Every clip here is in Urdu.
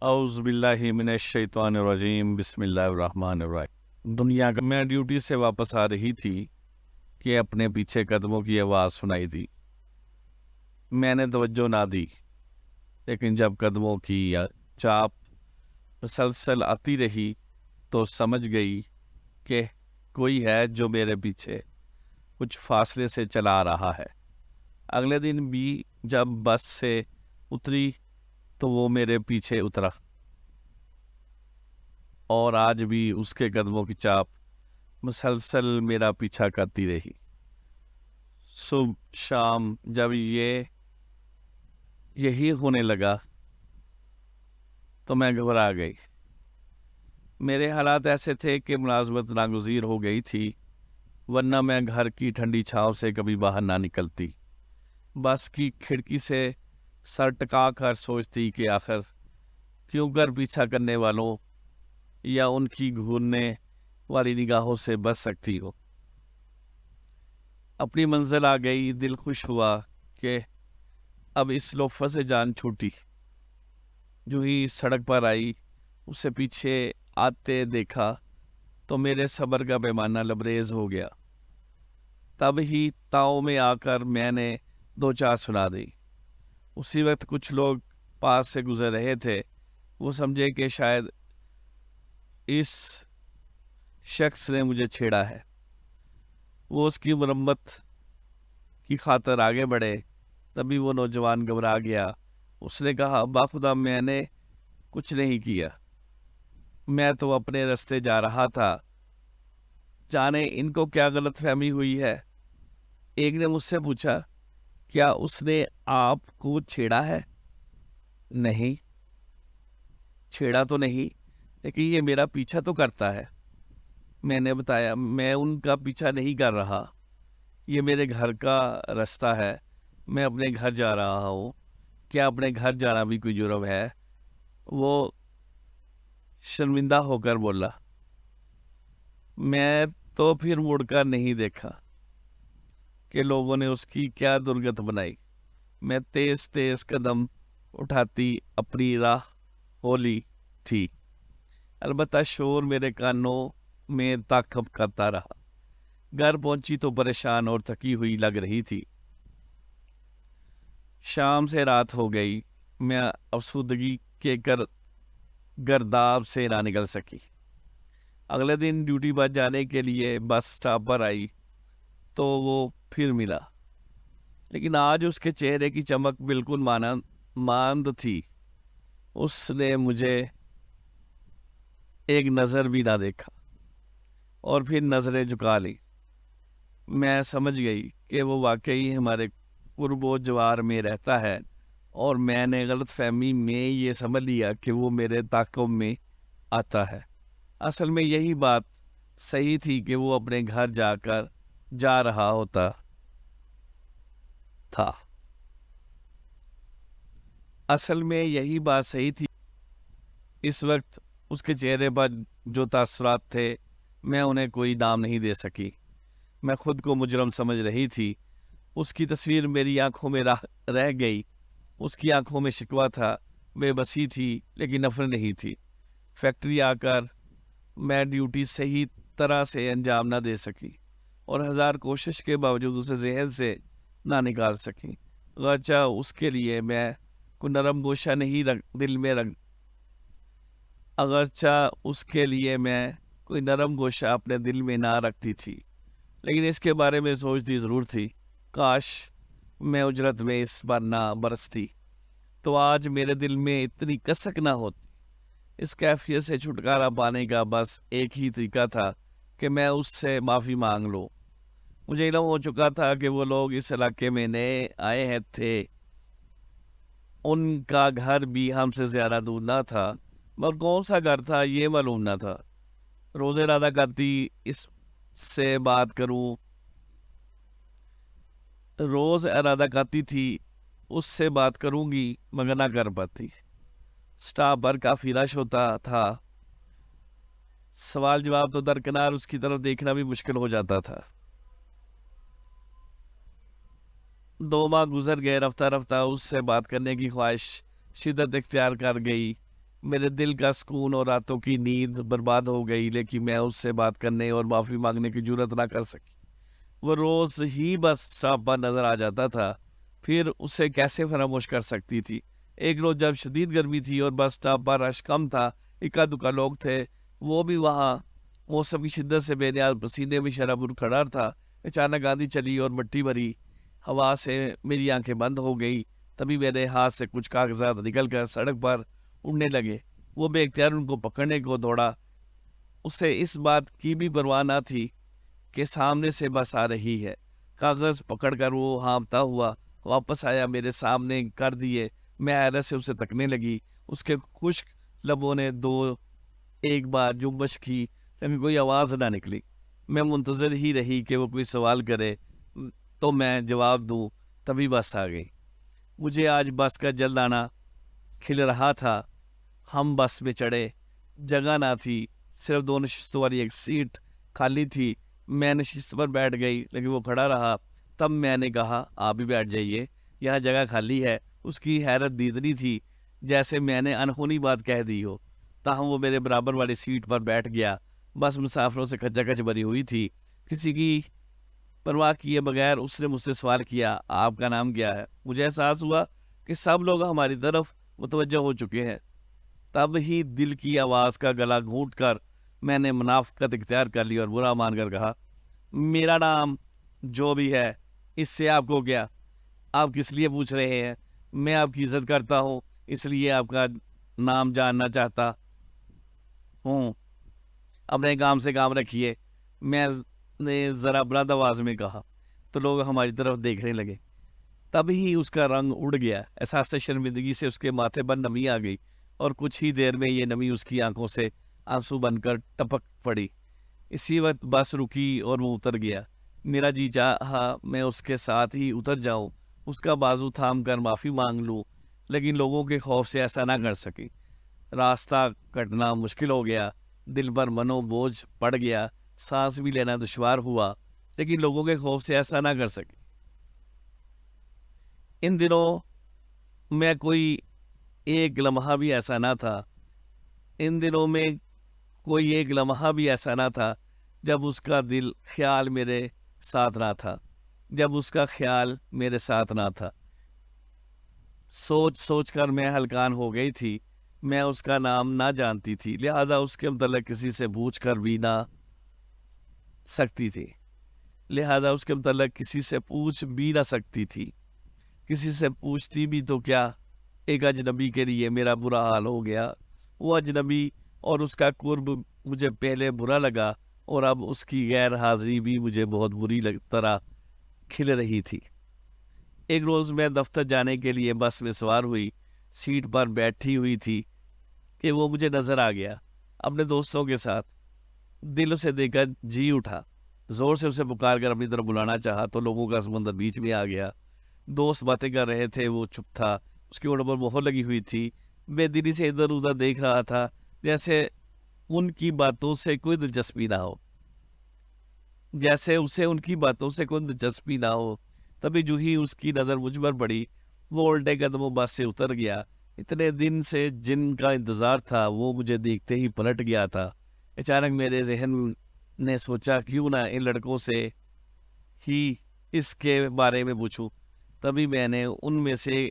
اعوذ باللہ من الشیطان الرجیم، بسم اللہ الرحمن الرحیم۔ دنیا کا میں ڈیوٹی سے واپس آ رہی تھی کہ اپنے پیچھے قدموں کی آواز سنائی دی۔ میں نے توجہ نہ دی، لیکن جب قدموں کی چاپ مسلسل آتی رہی تو سمجھ گئی کہ کوئی ہے جو میرے پیچھے کچھ فاصلے سے چلا رہا ہے۔ اگلے دن بھی جب بس سے اتری تو وہ میرے پیچھے اترا، اور آج بھی اس کے قدموں کی چاپ مسلسل میرا پیچھا کرتی رہی۔ صبح شام جب یہی ہونے لگا تو میں گھبرا گئی۔ میرے حالات ایسے تھے کہ ملازمت ناگزیر ہو گئی تھی، ورنہ میں گھر کی ٹھنڈی چھاؤں سے کبھی باہر نہ نکلتی۔ بس کی کھڑکی سے سر ٹکا کر سوچتی کہ آخر کیوں کر پیچھا کرنے والوں یا ان کی گھورنے والی نگاہوں سے بچ سکتی ہو۔ اپنی منزل آ گئی، دل خوش ہوا کہ اب اس لطف سے جان چھوٹی۔ جو ہی سڑک پر آئی، اسے پیچھے آتے دیکھا تو میرے صبر کا پیمانہ لبریز ہو گیا۔ تب ہی تاؤ میں آ کر میں نے دو چار سنا دی۔ اسی وقت کچھ لوگ پاس سے گزر رہے تھے، وہ سمجھے کہ شاید اس شخص نے مجھے چھیڑا ہے۔ وہ اس کی مرمت کی خاطر آگے بڑھے، تبھی وہ نوجوان گھبرا گیا۔ اس نے کہا، باخدا میں نے کچھ نہیں کیا، میں تو اپنے راستے جا رہا تھا، جانے ان کو کیا غلط فہمی ہوئی ہے۔ ایک نے مجھ سے پوچھا، کیا اس نے آپ کو چھیڑا ہے؟ نہیں، چھیڑا تو نہیں، لیکن یہ میرا پیچھا تو کرتا ہے۔ میں نے بتایا، میں ان کا پیچھا نہیں کر رہا، یہ میرے گھر کا راستہ ہے، میں اپنے گھر جا رہا ہوں۔ کیا اپنے گھر جانا بھی کوئی جرم ہے؟ وہ شرمندہ ہو کر بولا۔ میں تو پھر مڑ کر نہیں دیکھا کہ لوگوں نے اس کی کیا درگت بنائی۔ میں تیز تیز قدم اٹھاتی اپنی راہ ہولی تھی، البتہ شور میرے کانوں میں تعاقب کرتا رہا۔ گھر پہنچی تو پریشان اور تھکی ہوئی لگ رہی تھی۔ شام سے رات ہو گئی، میں افسردگی کے گرداب سے نہ نکل سکی۔ اگلے دن ڈیوٹی پر جانے کے لیے بس سٹاپ پر آئی تو وہ پھر ملا، لیکن آج اس کے چہرے کی چمک بالکل ماند تھی۔ اس نے مجھے ایک نظر بھی نہ دیکھا اور پھر نظریں جھکا لی۔ میں سمجھ گئی کہ وہ واقعی ہمارے قرب و جوار میں رہتا ہے، اور میں نے غلط فہمی میں یہ سمجھ لیا کہ وہ میرے تعاقب میں آتا ہے۔ اصل میں یہی بات صحیح تھی کہ وہ اپنے گھر جا رہا ہوتا تھا۔ اصل میں یہی بات صحیح تھی۔ اس وقت اس کے چہرے پر جو تاثرات تھے، میں انہیں کوئی نام نہیں دے سکی۔ میں خود کو مجرم سمجھ رہی تھی۔ اس کی تصویر میری آنکھوں میں رہ گئی۔ اس کی آنکھوں میں شکوہ تھا، بے بسی تھی، لیکن نفرت نہیں تھی۔ فیکٹری آ کر میں ڈیوٹی صحیح طرح سے انجام نہ دے سکی، اور ہزار کوشش کے باوجود اسے ذہن سے نہ نکال سکی۔ اگرچہ اس کے لیے میں کوئی نرم گوشہ اپنے دل میں نہ رکھتی تھی، لیکن اس کے بارے میں سوچتی ضرور تھی۔ کاش میں اجرت میں اس بار نہ برستی تو آج میرے دل میں اتنی کسک نہ ہوتی۔ اس کیفیت سے چھٹکارا پانے کا بس ایک ہی طریقہ تھا کہ میں اس سے معافی مانگ لوں۔ مجھے علم ہو چکا تھا کہ وہ لوگ اس علاقے میں نئے آئے تھے، ان کا گھر بھی ہم سے زیادہ دور نہ تھا، مگر کون سا گھر تھا یہ معلوم نہ تھا۔ روز ارادہ کرتی تھی اس سے بات کروں گی، مگر نہ کر پاتی۔ سٹاپ پر کافی رش ہوتا تھا، سوال جواب تو درکنار، اس کی طرف دیکھنا بھی مشکل ہو جاتا تھا۔ 2 ماہ گزر گئے، رفتہ رفتہ اس سے بات کرنے کی خواہش شدت اختیار کر گئی۔ میرے دل کا سکون اور راتوں کی نیند برباد ہو گئی، لیکن میں اس سے بات کرنے اور معافی مانگنے کی جرت نہ کر سکی۔ وہ روز ہی بس اسٹاپ پر نظر آ جاتا تھا، پھر اسے کیسے فراموش کر سکتی تھی؟ ایک روز جب شدید گرمی تھی اور بس اسٹاپ پر رش کم تھا، اکا دکا لوگ تھے، وہ بھی وہاں موسم کی شدت سے بے نیاز پسینے میں شرابور کھڑا تھا، اچانک آندھی چلی اور مٹی بھری ہوا سے میری آنکھیں بند ہو گئی۔ تبھی میرے ہاتھ سے کچھ کاغذات نکل کر سڑک پر اڑنے لگے۔ وہ بے اختیار ان کو پکڑنے کو دوڑا۔ اسے اس بات کی بھی پرواہ نہ تھی کہ سامنے سے بس آ رہی ہے۔ کاغذ پکڑ کر وہ ہانپتا ہوا واپس آیا، میرے سامنے کر دیے۔ میں حیرت سے اسے تکنے لگی۔ اس کے خشک لبوں نے ایک بار جنبش کی، لیکن کوئی آواز نہ نکلی۔ میں منتظر ہی رہی کہ وہ کوئی سوال کرے تو میں جواب دوں۔ تبھی بس آ گئی۔ مجھے آج بس کا جلد آنا کھل رہا تھا۔ ہم بس میں چڑھے، جگہ نہ تھی، صرف 2 نشستوں والی ایک سیٹ خالی تھی۔ میں نشست پر بیٹھ گئی، لیکن وہ کھڑا رہا۔ تب میں نے کہا، آپ بھی بیٹھ جائیے، یہاں جگہ خالی ہے۔ اس کی حیرت دیدنی تھی، جیسے میں نے انہونی بات کہہ دی ہو۔ تاہم وہ میرے برابر والی سیٹ پر بیٹھ گیا۔ بس مسافروں سے کھچا کھچ بھری ہوئی تھی۔ کسی کی پرواہ کیے بغیر اس نے مجھ سے سوال کیا، آپ کا نام کیا ہے؟ مجھے احساس ہوا کہ سب لوگ ہماری طرف متوجہ ہو چکے ہیں۔ تب ہی دل کی آواز کا گلا گھونٹ کر میں نے منافقت اختیار کر لی اور برا مان کر کہا، میرا نام جو بھی ہے، اس سے آپ کو کیا؟ آپ کس لیے پوچھ رہے ہیں؟ میں آپ کی عزت کرتا ہوں، اس لیے آپ کا نام جاننا چاہتا ہوں۔ اپنے کام سے کام رکھیے، میں نے ذرا بلند آواز میں کہا، تو لوگ ہماری طرف دیکھنے لگے۔ تب ہی اس کا رنگ اڑ گیا۔ احساس شرمندگی سے اس کے ماتھے پر نمی آ گئی، اور کچھ ہی دیر میں یہ نمی اس کی آنکھوں سے آنسو بن کر ٹپک پڑی۔ اسی وقت بس رکی اور وہ اتر گیا۔ میرا جی چاہا میں اس کے ساتھ ہی اتر جاؤں، اس کا بازو تھام کر معافی مانگ لوں، لیکن لوگوں کے خوف سے ایسا نہ کر سکی۔ راستہ کٹنا مشکل ہو گیا، دل پر منو بوجھ پڑ گیا، سانس بھی لینا دشوار ہوا، لیکن لوگوں کے خوف سے ایسا نہ کر سکی۔ ان دنوں میں کوئی ایک لمحہ بھی ایسا نہ تھا جب اس کا خیال میرے ساتھ نہ تھا۔ سوچ سوچ کر میں ہلکان ہو گئی تھی۔ میں اس کا نام نہ جانتی تھی، لہذا اس کے متعلق کسی سے پوچھ کر بھی نہ سکتی تھی۔ کسی سے پوچھتی بھی تو کیا؟ ایک اجنبی کے لیے میرا برا حال ہو گیا۔ وہ اجنبی اور اس کا قرب مجھے پہلے برا لگا، اور اب اس کی غیر حاضری بھی مجھے بہت بری طرح کھل رہی تھی۔ ایک روز میں دفتر جانے کے لیے بس میں سوار ہوئی، سیٹ پر بیٹھی ہوئی تھی کہ وہ مجھے نظر آ گیا، اپنے دوستوں کے ساتھ۔ دل اسے دیکھ کر جی اٹھا، زور سے اسے پکار کر اپنی طرف بلانا چاہا تو لوگوں کا سمندر بیچ میں آ گیا۔ دوست باتیں کر رہے تھے، وہ چپ تھا۔ اس کی ہونٹوں پر مہر لگی ہوئی تھی، بے دلی سے ادھر ادھر دیکھ رہا تھا، جیسے ان کی باتوں سے کوئی دلچسپی نہ ہو۔ تبھی جو ہی اس کی نظر مجھ پر پڑی، وہ الٹے قدموں بس سے اتر گیا۔ اتنے دن سے جن کا انتظار تھا وہ مجھے دیکھتے ہی پلٹ گیا تھا۔ اچانک میرے ذہن نے سوچا، کیوں نہ ان لڑکوں سے ہی اس کے بارے میں پوچھوں۔ تبھی میں نے ان میں سے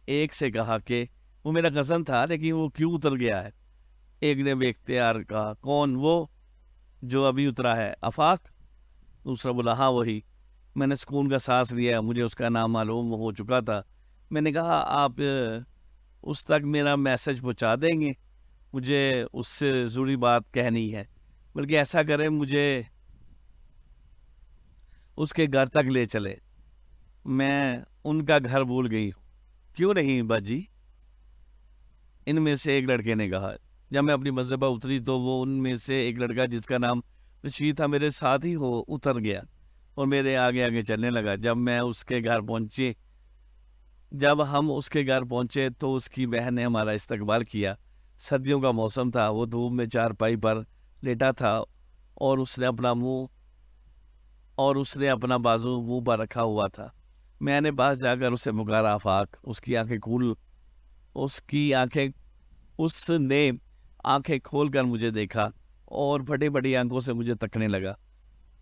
ایک سے کہا کہ وہ میرا کزن تھا، لیکن وہ کیوں اتر گیا ہے؟ ایک نے بے اختیار کہا، کون؟ وہ جو ابھی اترا ہے، آفاق؟ دوسرا بولا، ہاں وہی۔ میں نے سکون کا سانس لیا، مجھے اس کا نام معلوم ہو چکا تھا۔ میں نے کہا، آپ اس تک میرا میسج پہنچا دیں گے؟ مجھے اس سے ضروری بات کہنی ہے، بلکہ ایسا کریں مجھے اس کے گھر تک لے چلے، میں ان کا گھر بھول گئی ہوں۔ کیوں نہیں باجی؟ ان میں سے ایک لڑکے نے کہا۔ جب میں اپنی منزل پر اتری تو وہ ان میں سے ایک لڑکا جس کا نام رشید تھا میرے ساتھ ہی اتر گیا اور میرے آگے آگے چلنے لگا۔ جب ہم اس کے گھر پہنچے تو اس کی بہن نے ہمارا استقبال کیا۔ سردیوں کا موسم تھا، وہ دھوپ میں چارپائی پر لیٹا تھا اور اس نے اپنا منہ اور اس نے اپنا بازو منہ پر رکھا ہوا تھا۔ میں نے پاس جا کر اسے پکارا آفاق، اس کی آنکھیں کھول کر مجھے دیکھا اور پھٹی پھٹی آنکھوں سے مجھے تکنے لگا۔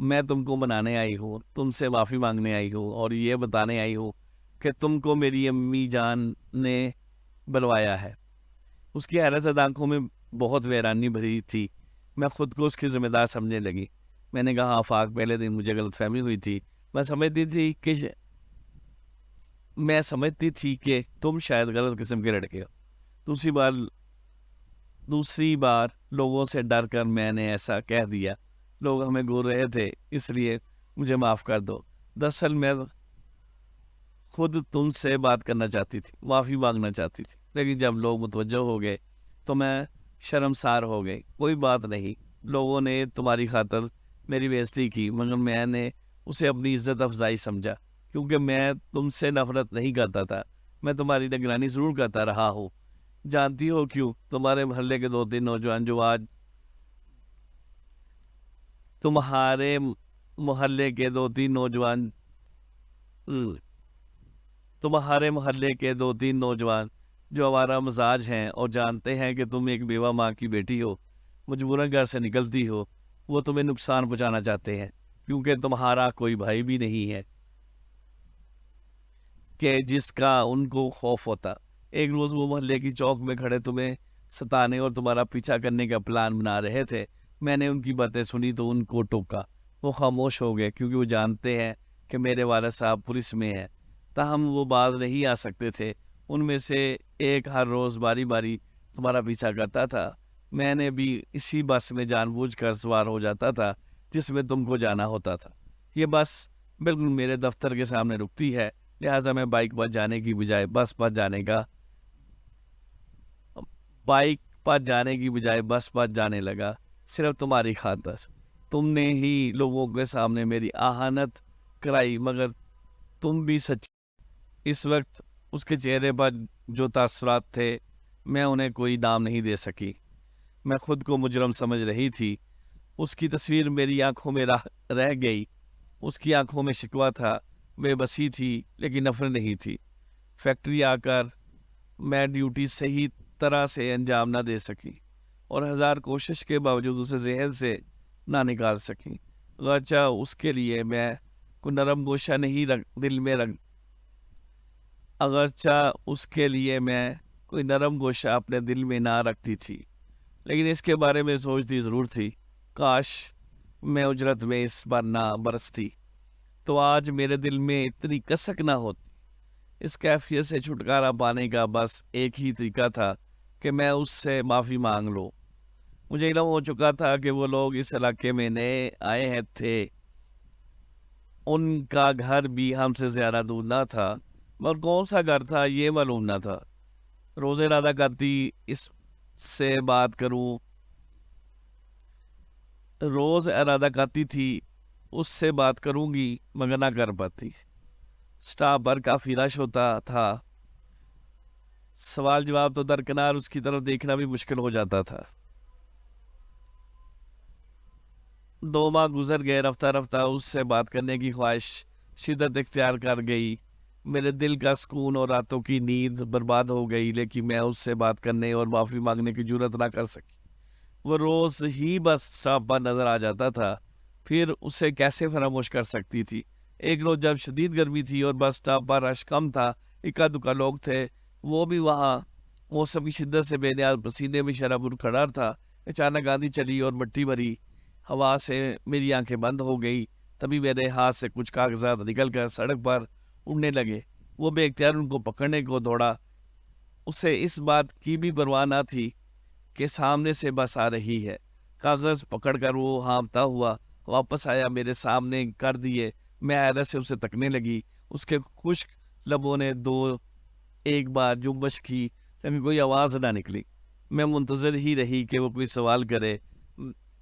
میں تم کو منانے آئی ہوں، تم سے معافی مانگنے آئی ہوں اور یہ بتانے آئی ہوں کہ تم کو میری امی جان نے بلوایا ہے۔ اس کی حیرت آنکھوں میں بہت ویرانی بھری تھی۔ میں خود کو اس کی ذمہ دار سمجھنے لگی۔ میں نے کہا آفاق، پہلے دن مجھے غلط فہمی ہوئی تھی۔ میں سمجھتی تھی کہ تم شاید غلط قسم کے لڑکے ہو۔ دوسری بار لوگوں سے ڈر کر میں نے ایسا کہہ دیا۔ لوگ ہمیں گور رہے تھے، اس لیے مجھے معاف کر دو۔ دراصل میں خود تم سے بات کرنا چاہتی تھی، معافی مانگنا چاہتی تھی، لیکن جب لوگ متوجہ ہو گئے تو میں شرمسار ہو گئی۔ کوئی بات نہیں، لوگوں نے تمہاری خاطر میری بے عزتی کی، مگر میں نے اسے اپنی عزت افزائی سمجھا، کیونکہ میں تم سے نفرت نہیں کرتا تھا۔ میں تمہاری نگرانی ضرور کرتا رہا ہوں۔ جانتی ہو کیوں؟ تمہارے محلے کے دو تین نوجوان جو آوارہ مزاج ہیں اور جانتے ہیں کہ تم ایک بیوہ ماں کی بیٹی ہو، مجبوراً گھر سے نکلتی ہو، وہ تمہیں نقصان پہنچانا چاہتے ہیں، کیونکہ تمہارا کوئی بھائی بھی نہیں ہے کہ جس کا ان کو خوف ہوتا۔ ایک روز وہ محلے کی چوک میں کھڑے تمہیں ستانے اور تمہارا پیچھا کرنے کا پلان بنا رہے تھے۔ میں نے ان کی باتیں سنی تو ان کو ٹوکا۔ وہ خاموش ہو گئے، کیونکہ وہ جانتے ہیں کہ میرے والد صاحب پولیس میں ہیں، تاہم وہ باز نہیں آ سکتے تھے۔ ان میں سے ایک ہر روز باری باری تمہارا پیچھا کرتا تھا۔ میں نے بھی اسی بس میں جان بوجھ کر سوار ہو جاتا تھا جس میں تم کو جانا ہوتا تھا۔ یہ بس بالکل میرے دفتر کے سامنے رکتی ہے، لہٰذا میں بائک پر جانے کی بجائے بس پر جانے لگا، صرف تمہاری خاطر۔ تم نے ہی لوگوں کے سامنے میری اہانت کرائی، مگر تم بھی سچی۔ اس وقت اس کے چہرے پر جو تاثرات تھے، میں انہیں کوئی نام نہیں دے سکی۔ میں خود کو مجرم سمجھ رہی تھی۔ اس کی تصویر میری آنکھوں میں رہ گئی۔ اس کی آنکھوں میں شکوہ تھا، بے بسی تھی، لیکن نفرت نہیں تھی۔ فیکٹری آ کر میں ڈیوٹی صحیح طرح سے انجام نہ دے سکی اور ہزار کوشش کے باوجود اسے ذہن سے نہ نکال سکی، اگرچہ اس کے لیے میں کوئی نرم گوشہ اپنے دل میں نہ رکھتی تھی، لیکن اس کے بارے میں سوچتی ضرور تھی۔ کاش میں اجرت میں اس پر نہ برستی تو آج میرے دل میں اتنی کسک نہ ہوتی۔ اس کیفیت سے چھٹکارا پانے کا بس ایک ہی طریقہ تھا کہ میں اس سے معافی مانگ لوں۔ مجھے علم ہو چکا تھا کہ وہ لوگ اس علاقے میں نئے آئے تھے، ان کا گھر بھی ہم سے زیادہ دور نہ تھا، مگر کون سا گھر تھا یہ معلوم نہ تھا۔ روز ارادہ کرتی تھی اس سے بات کروں گی، مگر نہ کر پاتی۔ سٹاپ پر کافی رش ہوتا تھا، سوال جواب تو درکنار، اس کی طرف دیکھنا بھی مشکل ہو جاتا تھا۔ 2 ماہ گزر گئے، رفتہ رفتہ اس سے بات کرنے کی خواہش شدت اختیار کر گئی۔ میرے دل کا سکون اور راتوں کی نیند برباد ہو گئی، لیکن میں اس سے بات کرنے اور معافی مانگنے کی جرات نہ کر سکی۔ وہ روز ہی بس سٹاپ پر نظر آ جاتا تھا، پھر اسے کیسے فراموش کر سکتی تھی؟ ایک روز جب شدید گرمی تھی اور بس سٹاپ پر رش کم تھا، اکا دکا لوگ تھے، وہ بھی وہاں موسم کی شدت سے بے نیاز پسینے میں شرابور کھڑا تھا۔ اچانک آندھی چلی اور مٹی بھری ہوا سے میری آنکھیں بند ہو گئی۔ تبھی میرے ہاتھ سے کچھ کاغذات نکل کر سڑک پر اڑنے لگے۔ وہ بے اختیار ان کو پکڑنے کو دوڑا۔ اسے اس بات کی بھی پرواہ نہ تھی کہ سامنے سے بس آ رہی ہے۔ کاغذ پکڑ کر وہ ہانپتا ہوا واپس آیا، میرے سامنے کر دیے۔ میں حیرت سے اسے تکنے لگی۔ اس کے خشک لبوں نے ایک بار جنبش کی، لیکن کوئی آواز نہ نکلی۔ میں منتظر ہی رہی کہ وہ کوئی سوال کرے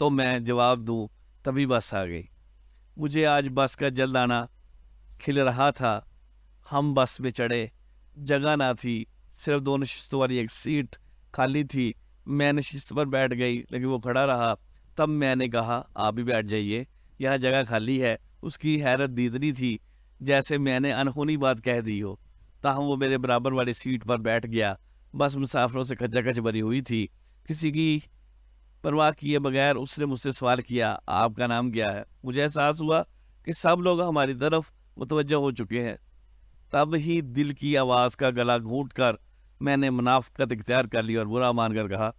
تو میں جواب دوں، تبھی بس آ گئی۔ مجھے آج بس کا جلد آنا کھل رہا تھا۔ ہم بس میں چڑھے، جگہ نہ تھی، صرف 2 نشستوں والی ایک سیٹ خالی تھی۔ میں نشست پر بیٹھ گئی، لیکن وہ کھڑا رہا۔ تب میں نے کہا، آپ بھی بیٹھ جائیے، یہاں جگہ خالی ہے۔ اس کی حیرت اتنی تھی جیسے میں نے انہونی بات کہہ دی ہو۔ تاہم وہ میرے برابر والی سیٹ پر بیٹھ گیا۔ بس مسافروں سے کھچا کھچ بھری ہوئی تھی۔ کسی کی پرواہ کیے بغیر اس نے مجھ سے سوال کیا، آپ کا نام کیا ہے؟ مجھے احساس ہوا کہ سب لوگ ہماری طرف متوجہ ہو چکے ہیں۔ تب ہی دل کی آواز کا گلا گھونٹ کر میں نے منافقت اختیار کر لی اور برا مان کر کہا،